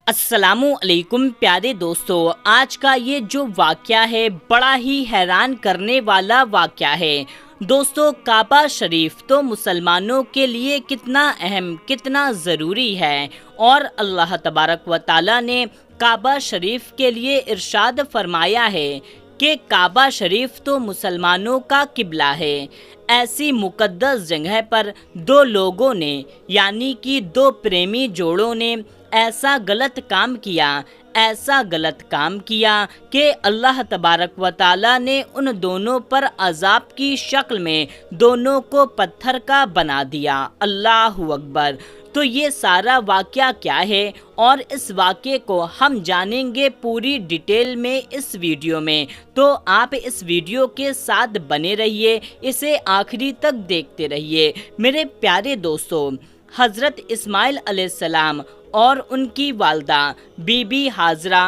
السلام علیکم پیارے دوستو، آج کا یہ جو واقعہ ہے بڑا ہی حیران کرنے والا واقعہ ہے۔ دوستو، کعبہ شریف تو مسلمانوں کے لیے کتنا اہم، کتنا ضروری ہے، اور اللہ تبارک و تعالی نے کعبہ شریف کے لیے ارشاد فرمایا ہے کہ کعبہ شریف تو مسلمانوں کا قبلہ ہے۔ ایسی مقدس جگہ پر دو لوگوں نے، یعنی کہ دو پریمی جوڑوں نے ایسا غلط کام کیا کہ اللہ تبارک و تعالی نے ان دونوں پر عذاب کی شکل میں دونوں کو پتھر کا بنا دیا۔ اللہ اکبر۔ تو یہ سارا واقعہ کیا ہے، اور اس واقعے کو ہم جانیں گے پوری ڈیٹیل میں اس ویڈیو میں، تو آپ اس ویڈیو کے ساتھ بنے رہیے، اسے آخری تک دیکھتے رہیے۔ میرے پیارے دوستو، حضرت اسماعیل علیہ السلام اور ان کی والدہ بی بی ہاجرہ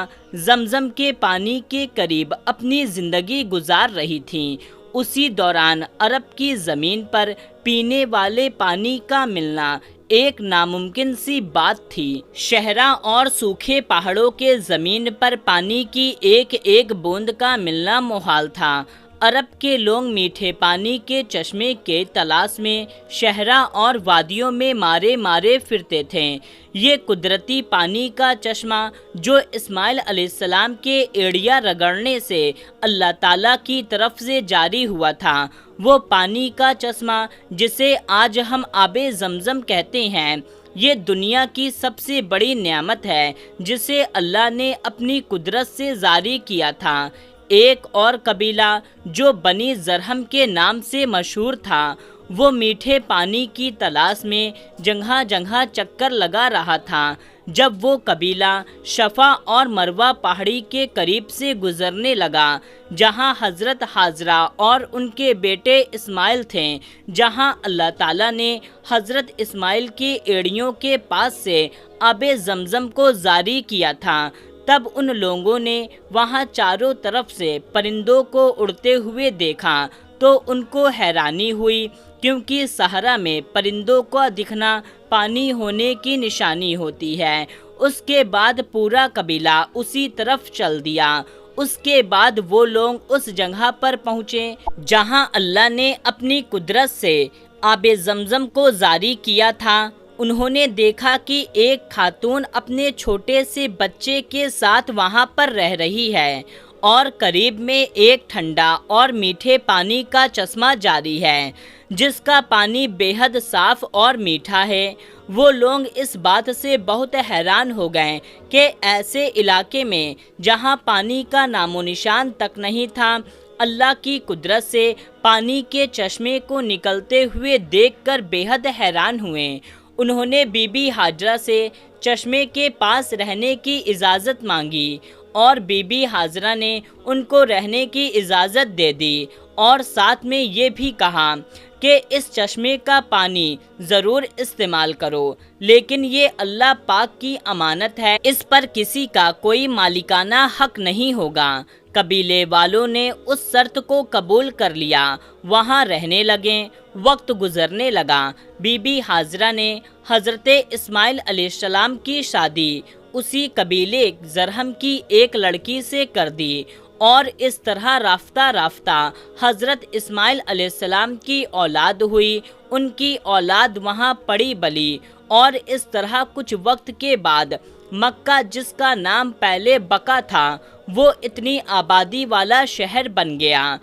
زمزم کے پانی کے قریب اپنی زندگی گزار رہی تھیں۔ اسی دوران عرب کی زمین پر پینے والے پانی کا ملنا ایک ناممکن سی بات تھی۔ صحرا اور سوکھے پہاڑوں کے زمین پر پانی کی ایک ایک بوند کا ملنا محال تھا۔ عرب کے لوگ میٹھے پانی کے چشمے کے تلاش میں صحرا اور وادیوں میں مارے پھرتے تھے۔ یہ قدرتی پانی کا چشمہ جو اسماعیل علیہ السلام کے ایڑیا رگڑنے سے اللہ تعالیٰ کی طرف سے جاری ہوا تھا، وہ پانی کا چشمہ جسے آج ہم آب زمزم کہتے ہیں، یہ دنیا کی سب سے بڑی نعمت ہے جسے اللہ نے اپنی قدرت سے جاری کیا تھا۔ ایک اور قبیلہ جو بنی زرہم کے نام سے مشہور تھا، وہ میٹھے پانی کی تلاش میں جگہ جگہ چکر لگا رہا تھا۔ جب وہ قبیلہ صفا اور مروہ پہاڑی کے قریب سے گزرنے لگا، جہاں حضرت ہاجرہ اور ان کے بیٹے اسماعیل تھے، جہاں اللہ تعالیٰ نے حضرت اسماعیل کی ایڑیوں کے پاس سے آب زمزم کو جاری کیا تھا، تب ان لوگوں نے وہاں چاروں طرف سے پرندوں کو اڑتے ہوئے دیکھا تو ان کو حیرانی ہوئی، کیونکہ صحرا میں پرندوں کا دکھنا پانی ہونے کی نشانی ہوتی ہے۔ اس کے بعد پورا قبیلہ اسی طرف چل دیا۔ اس کے بعد وہ لوگ اس جگہ پر پہنچے جہاں اللہ نے اپنی قدرت سے آب زمزم کو جاری کیا تھا۔ انہوں نے دیکھا کہ ایک خاتون اپنے چھوٹے سے بچے کے ساتھ وہاں پر رہ رہی ہے، اور قریب میں ایک ٹھنڈا اور میٹھے پانی کا چشمہ جاری ہے جس کا پانی بے حد صاف اور میٹھا ہے۔ وہ لوگ اس بات سے بہت حیران ہو گئے کہ ایسے علاقے میں جہاں پانی کا نام و نشان تک نہیں تھا، اللہ کی قدرت سے پانی کے چشمے کو نکلتے ہوئے دیکھ کر بے حد حیران ہوئے۔ انہوں نے بی بی ہاجرہ سے چشمے کے پاس رہنے کی اجازت مانگی، اور بی بی ہاجرہ نے ان کو رہنے کی اجازت دے دی، اور ساتھ میں یہ بھی کہا کہ اس چشمے کا پانی ضرور استعمال کرو، لیکن یہ اللہ پاک کی امانت ہے، اس پر کسی کا کوئی مالکانہ حق نہیں ہوگا۔ قبیلے والوں نے اس شرط کو قبول کر لیا، وہاں رہنے لگے۔ وقت گزرنے لگا، بی بی ہاجرہ نے حضرت اسماعیل علیہ السلام کی شادی اسی قبیلے زرہم کی ایک لڑکی سے کر دی، اور اس طرح رفتہ رفتہ حضرت اسماعیل علیہ السلام کی اولاد ہوئی۔ ان کی اولاد وہاں پڑی بلی، اور اس طرح کچھ وقت کے بعد مکہ، جس کا نام پہلے بقا تھا، وہ اتنی آبادی والا شہر بن گیا۔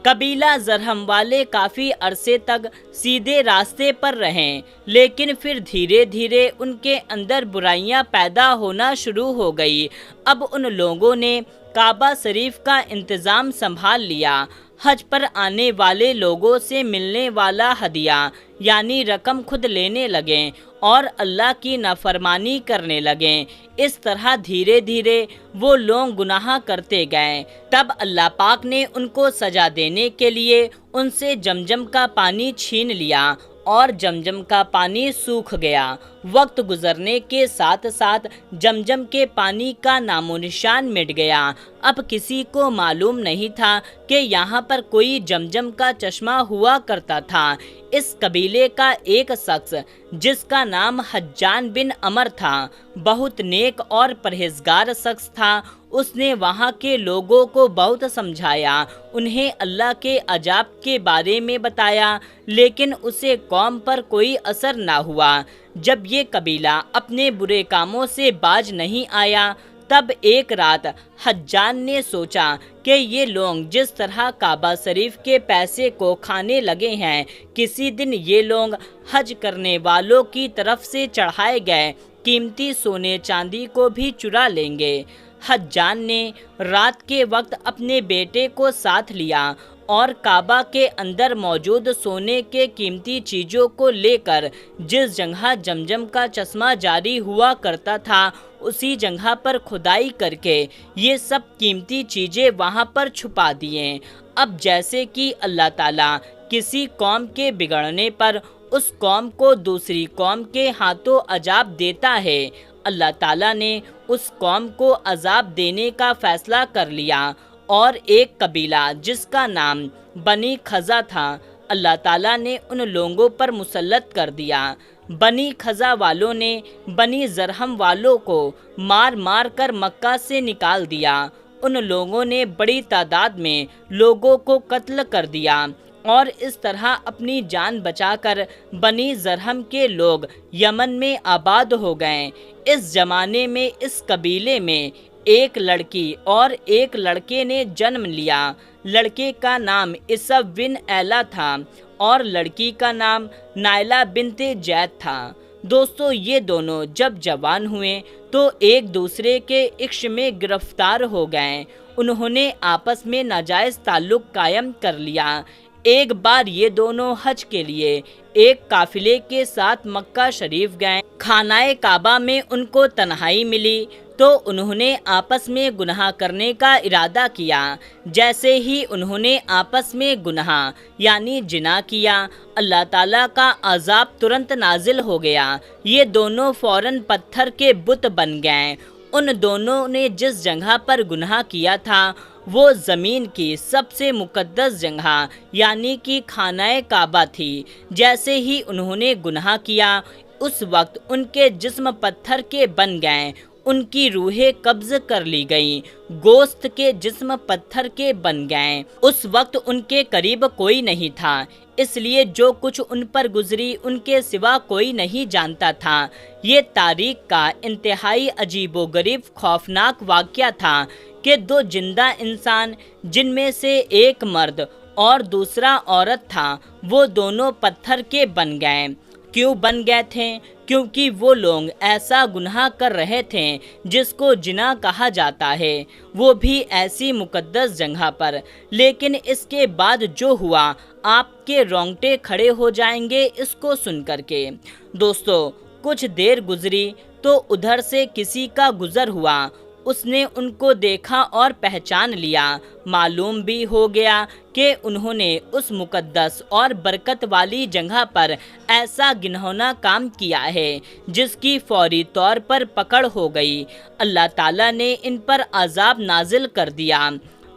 قبیلہ زرہم والے کافی عرصے تک سیدھے راستے پر رہیں، لیکن پھر دھیرے دھیرے ان کے اندر برائیاں پیدا ہونا شروع ہو گئی۔ اب ان لوگوں نے کعبہ شریف کا انتظام سنبھال لیا۔ حج پر آنے والے لوگوں سے ملنے والا ہدیہ یعنی رقم خود لینے لگیں، اور اللہ کی نافرمانی کرنے لگیں۔ اس طرح دھیرے دھیرے وہ لوگ گناہ کرتے گئے۔ تب اللہ پاک نے ان کو سزا دینے کے لیے ان سے زمزم کا پانی چھین لیا، اور زمزم کا پانی سوکھ گیا۔ وقت گزرنے کے ساتھ ساتھ زمزم کے پانی کا نام و نشان مٹ گیا۔ اب کسی کو معلوم نہیں تھا کہ یہاں پر کوئی جمجم کا چشمہ ہوا کرتا تھا۔ اس قبیلے کا ایک شخص جس کا نام حجان بن عمر تھا بہت نیک اور پرہیزگار شخص تھا۔ اس نے وہاں کے لوگوں کو بہت سمجھایا، انہیں اللہ کے عجائب کے بارے میں بتایا، لیکن اسے قوم پر کوئی اثر نہ ہوا۔ جب یہ قبیلہ اپنے برے کاموں سے باز نہیں آیا، تب ایک رات حجان نے سوچا کہ یہ لوگ جس طرح کعبہ شریف کے پیسے کو کھانے لگے ہیں، کسی دن یہ لوگ حج کرنے والوں کی طرف سے چڑھائے گئے قیمتی سونے چاندی کو بھی چرا لیں گے۔ حجان نے رات کے وقت اپنے بیٹے کو ساتھ لیا اور کعبہ کے اندر موجود سونے کے قیمتی چیزوں کو لے کر جس جگہ جمجم کا چشمہ جاری ہوا کرتا تھا اسی جگہ پر کھدائی کر کے یہ سب قیمتی چیزیں وہاں پر چھپا دیے۔ اب جیسے کہ اللہ تعالیٰ کسی قوم کے بگڑنے پر اس قوم کو دوسری قوم کے ہاتھوں عذاب دیتا ہے، اللہ تعالیٰ نے اس قوم کو عذاب دینے کا فیصلہ کر لیا، اور ایک قبیلہ جس کا نام بنی خزا تھا اللہ تعالیٰ نے ان لوگوں پر مسلط کر دیا۔ بنی خزا والوں نے بنی زرہم والوں کو مار مار کر مکہ سے نکال دیا۔ ان لوگوں نے بڑی تعداد میں لوگوں کو قتل کر دیا اور اس طرح اپنی جان بچا کر بنی زرہم کے لوگ یمن میں آباد ہو گئے۔ اس زمانے میں اس قبیلے میں ایک لڑکی اور ایک لڑکے نے جنم لیا۔ لڑکے کا نام عیسیٰ بن ایلا تھا اور لڑکی کا نام نائلہ بنت زید تھا۔ دوستو، یہ دونوں جب جوان ہوئے تو ایک دوسرے کے عشق میں گرفتار ہو گئے۔ انہوں نے آپس میں ناجائز تعلق قائم کر لیا۔ ایک بار یہ دونوں حج کے لیے ایک قافلے کے ساتھ مکہ شریف گئے۔ خانہ کعبہ میں ان کو تنہائی ملی تو انہوں نے آپس میں گناہ کرنے کا ارادہ کیا۔ جیسے ہی انہوں نے آپس میں گناہ یعنی زنا کیا، اللہ تعالیٰ کا عذاب ترنت نازل ہو گیا۔ یہ دونوں فوراً پتھر کے بت بن گئے۔ ان دونوں نے جس جگہ پر گناہ کیا تھا وہ زمین کی سب سے مقدس جگہ یعنی کہ خانہ کعبہ تھی۔ جیسے ہی انہوں نے گناہ کیا اس وقت ان کے جسم پتھر کے بن گئے، ان کی روحیں قبض کر لی گئیں، گوشت کے جسم پتھر کے بن گئے۔ اس وقت ان کے قریب کوئی نہیں تھا، اس لیے جو کچھ ان پر گزری ان کے سوا کوئی نہیں جانتا تھا۔ یہ تاریخ کا انتہائی عجیب و غریب خوفناک واقعہ تھا کہ دو زندہ انسان جن میں سے ایک مرد اور دوسرا عورت تھا وہ دونوں پتھر کے بن گئے۔ کیوں بن گئے تھے؟ کیونکہ وہ لوگ ایسا گناہ کر رہے تھے جس کو زنا کہا جاتا ہے، وہ بھی ایسی مقدس جگہ پر۔ لیکن اس کے بعد جو ہوا آپ کے رونگٹے کھڑے ہو جائیں گے اس کو سن کر کے۔ دوستو، کچھ دیر گزری تو ادھر سے کسی کا گزر ہوا، اس نے ان کو دیکھا اور پہچان لیا۔ معلوم بھی ہو گیا کہ انہوں نے اس مقدس اور برکت والی جگہ پر ایسا گنہونا کام کیا ہے جس کی فوری طور پر پکڑ ہو گئی۔ اللہ تعالیٰ نے ان پر عذاب نازل کر دیا۔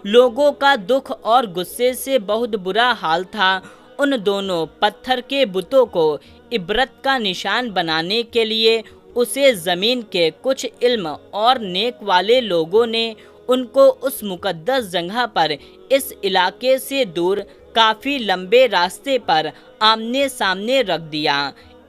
لوگوں کا دکھ اور غصے سے بہت برا حال تھا۔ ان دونوں پتھر کے بتوں کو عبرت کا نشان بنانے کے لیے اسے زمین کے کچھ علم اور نیک والے لوگوں نے ان کو اس مقدس جگہ پر اس علاقے سے دور کافی لمبے راستے پر آمنے سامنے رکھ دیا۔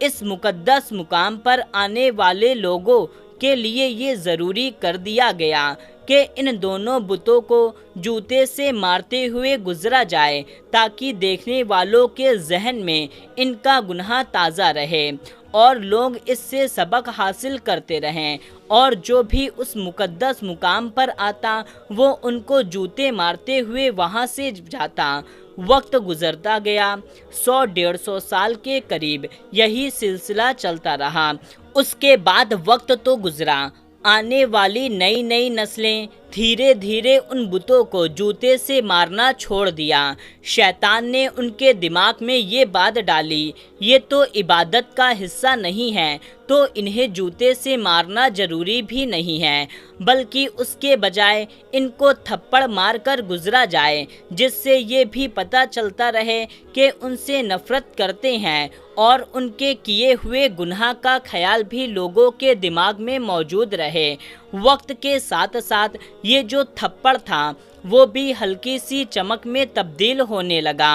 اس مقدس مقام پر آنے والے لوگوں کے لیے یہ ضروری کر دیا گیا کہ ان دونوں بتوں کو جوتے سے مارتے ہوئے گزرا جائے تاکہ دیکھنے والوں کے ذہن میں ان کا گناہ تازہ رہے اور لوگ اس سے سبق حاصل کرتے رہیں، اور جو بھی اس مقدس مقام پر آتا وہ ان کو جوتے مارتے ہوئے وہاں سے جاتا۔ وقت گزرتا گیا، 100-150 سال کے قریب یہی سلسلہ چلتا رہا۔ اس کے بعد وقت تو گزرا، آنے والی نئی نسلیں دھیرے دھیرے ان بتوں کو جوتے سے مارنا چھوڑ دیا۔ شیطان نے ان کے دماغ میں یہ بات ڈالی، یہ تو عبادت کا حصہ نہیں ہے، تو انہیں جوتے سے مارنا ضروری بھی نہیں ہے، بلکہ اس کے بجائے ان کو تھپڑ مار کر گزرا جائے، جس سے یہ بھی پتہ چلتا رہے کہ ان سے نفرت کرتے ہیں، اور ان کے کیے ہوئے گناہ کا خیال بھی لوگوں کے دماغ میں موجود رہے۔ وقت کے ساتھ ساتھ یہ جو تھپڑ تھا وہ بھی ہلکی سی چمک میں تبدیل ہونے لگا،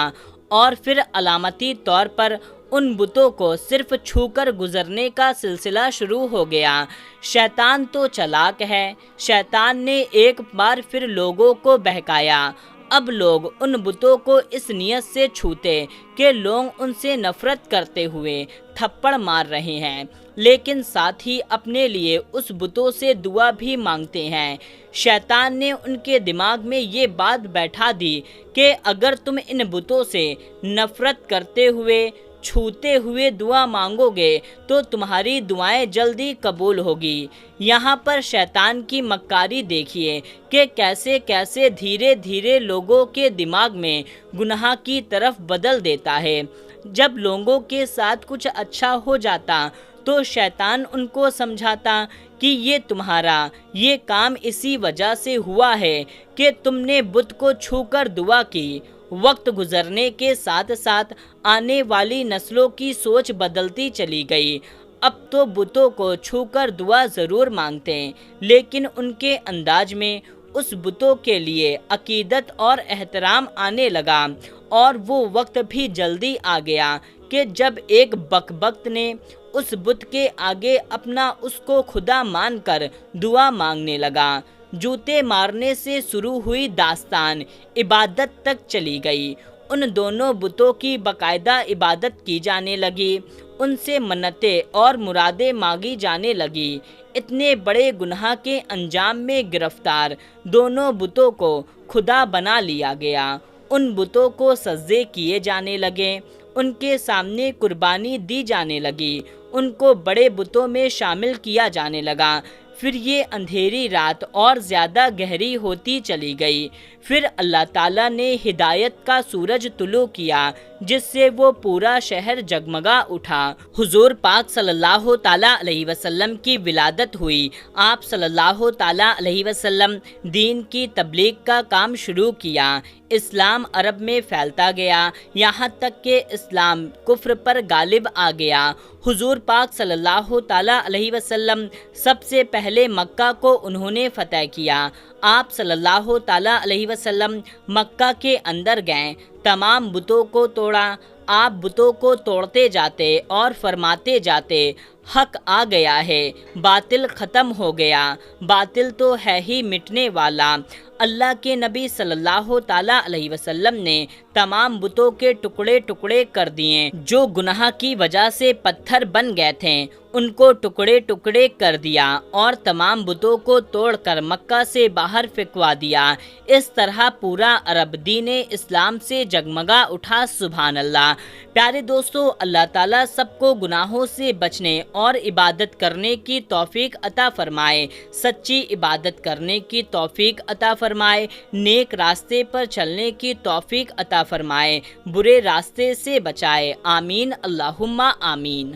اور پھر علامتی طور پر ان بتوں کو صرف چھو کر گزرنے کا سلسلہ شروع ہو گیا۔ شیطان تو چالاک ہے، شیطان نے ایک بار پھر لوگوں کو بہکایا۔ اب لوگ ان بتوں کو اس نیت سے چھوتے کہ لوگ ان سے نفرت کرتے ہوئے تھپڑ مار رہے ہیں، لیکن ساتھ ہی اپنے لیے اس بتوں سے دعا بھی مانگتے ہیں۔ شیطان نے ان کے دماغ میں یہ بات بیٹھا دی کہ اگر تم ان بتوں سے نفرت کرتے ہوئے، چھوتے ہوئے دعا مانگو گے تو تمہاری دعائیں جلدی قبول ہوگی۔ یہاں پر شیطان کی مکاری دیکھیے کہ کیسے کیسے دھیرے دھیرے لوگوں کے دماغ میں گناہ کی طرف بدل دیتا ہے۔ جب لوگوں کے ساتھ کچھ اچھا ہو جاتا تو شیطان ان کو سمجھاتا کہ یہ تمہارا یہ کام اسی وجہ سے ہوا ہے کہ تم نے بت کو چھو کر دعا کی۔ وقت گزرنے کے ساتھ ساتھ آنے والی نسلوں کی سوچ بدلتی چلی گئی۔ اب تو بتوں کو چھو کر دعا ضرور مانگتے ہیں، لیکن ان کے انداز میں اس بتوں کے لیے عقیدت اور احترام آنے لگا، اور وہ وقت بھی جلدی آ گیا کہ جب ایک بکبکت نے اس بت کے آگے اپنا اس کو خدا مان کر دعا مانگنے لگا۔ جوتے مارنے سے شروع ہوئی داستان عبادت تک چلی گئی۔ ان دونوں بتوں کی باقاعدہ عبادت کی جانے لگی، ان سے منتیں اور مرادیں مانگی جانے لگی۔ اتنے بڑے گناہ کے انجام میں گرفتار دونوں بتوں کو خدا بنا لیا گیا۔ ان بتوں کو سجدے کیے جانے لگے، ان کے سامنے قربانی دی جانے لگی، ان کو بڑے بتوں میں شامل کیا جانے لگا۔ پھر یہ اندھیری رات اور زیادہ گہری ہوتی چلی گئی۔ پھر اللہ تعالیٰ نے ہدایت کا سورج طلوع کیا، جس سے وہ پورا شہر جگمگا اٹھا۔ حضور پاک صلی اللہ تعالیٰ علیہ وسلم کی ولادت ہوئی۔ آپ صلی اللہ تعالیٰ علیہ وسلم دین کی تبلیغ کا کام شروع کیا۔ اسلام عرب میں پھیلتا گیا، یہاں تک کہ اسلام کفر پر غالب آ گیا۔ حضور پاک صلی اللہ تعالیٰ علیہ وسلم سب سے پہلے مکہ کو انہوں نے فتح کیا۔ آپ صلی اللہ تعالیٰ علیہ وسلم مکہ کے اندر گئے، تمام بتوں کو توڑا۔ آپ بتوں کو توڑتے جاتے اور فرماتے جاتے، حق آ گیا ہے، باطل ختم ہو گیا، باطل تو ہے ہی مٹنے والا۔ اللہ کے نبی صلی اللہ تعالیٰ علیہ وسلم نے تمام بتوں کے ٹکڑے ٹکڑے کر دیے، جو گناہ کی وجہ سے پتھر بن گئے تھے ان کو ٹکڑے ٹکڑے کر دیا، اور تمام بتوں کو توڑ کر مکہ سے باہر پھینکوا دیا۔ اس طرح پورا عرب دین اسلام سے جگمگا اٹھا۔ سبحان اللہ۔ پیارے دوستو، اللہ تعالیٰ سب کو گناہوں سے بچنے اور عبادت کرنے کی توفیق عطا فرمائے، سچی عبادت کرنے کی توفیق عطا فرمائے، نیک راستے پر چلنے کی توفیق عطا فرمائے، برے راستے سے بچائے۔ آمین اللہم آمین۔